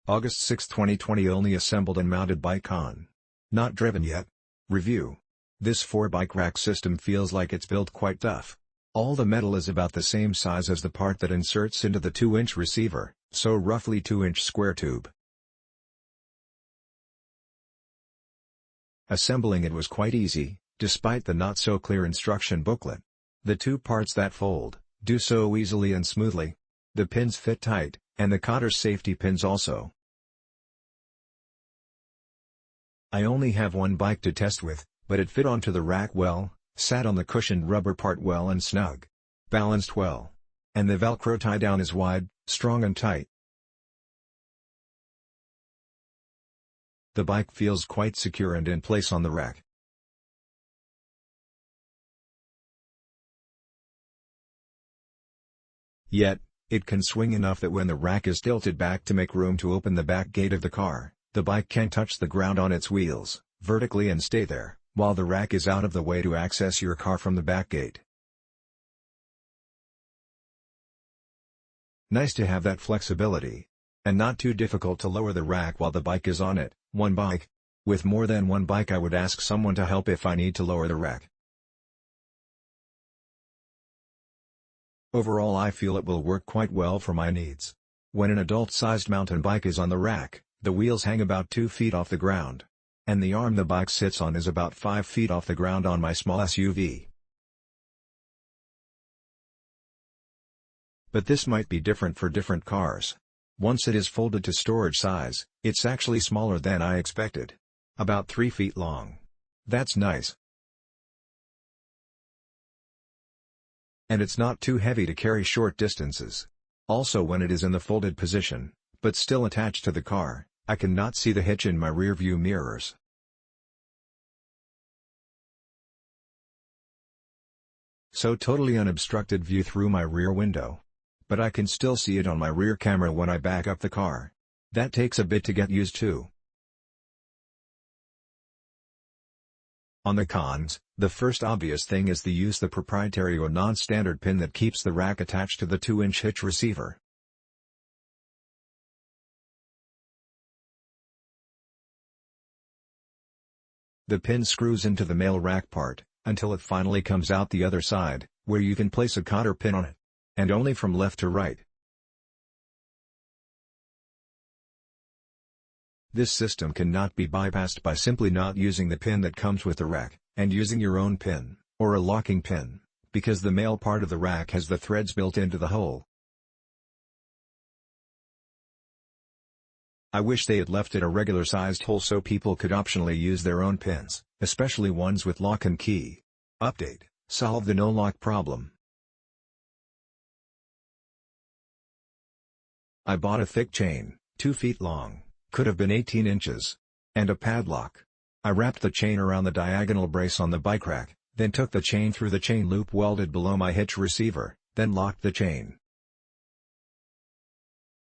August 6, 2020. Only assembled and mounted bike on. Not driven yet. Review. This 4-bike rack system feels like it's built quite tough. All the metal is about the same size as the part that inserts into the 2-inch receiver, so roughly 2-inch square tube. Assembling it was quite easy, despite the not-so-clear instruction booklet. The 2 parts that fold do so easily and smoothly. The pins fit tight, and the cotter safety pins also. I only have one bike to test with, but it fit onto the rack well, sat on the cushioned rubber part well and snug. Balanced well. And the Velcro tie-down is wide, strong and tight. The bike feels quite secure and in place on the rack. Yet, it can swing enough that when the rack is tilted back to make room to open the back gate of the car, the bike can touch the ground on its wheels, vertically and stay there, while the rack is out of the way to access your car from the back gate. Nice to have that flexibility. And not too difficult to lower the rack while the bike is on it. One bike. With more than one bike I would ask someone to help if I need to lower the rack. Overall I feel it will work quite well for my needs. When an adult-sized mountain bike is on the rack, the wheels hang about 2 feet off the ground. And the arm the bike sits on is about 5 feet off the ground on my small SUV. But this might be different for different cars. Once it is folded to storage size, it's actually smaller than I expected. About 3 feet long. That's nice. And it's not too heavy to carry short distances. Also, when it is in the folded position, but still attached to the car, I cannot see the hitch in my rear view mirrors. So totally unobstructed view through my rear window. But I can still see it on my rear camera when I back up the car. That takes a bit to get used to. On the cons, the first obvious thing is the proprietary or non-standard pin that keeps the rack attached to the 2-inch hitch receiver. The pin screws into the male rack part, until it finally comes out the other side, where you can place a cotter pin on it. And only from left to right. This system cannot be bypassed by simply not using the pin that comes with the rack, and using your own pin, or a locking pin, because the male part of the rack has the threads built into the hole. I wish they had left it a regular-sized hole so people could optionally use their own pins, especially ones with lock and key. Update: solve the no-lock problem. I bought a thick chain, 2 feet long, could have been 18 inches. And a padlock. I wrapped the chain around the diagonal brace on the bike rack, then took the chain through the chain loop welded below my hitch receiver, then locked the chain.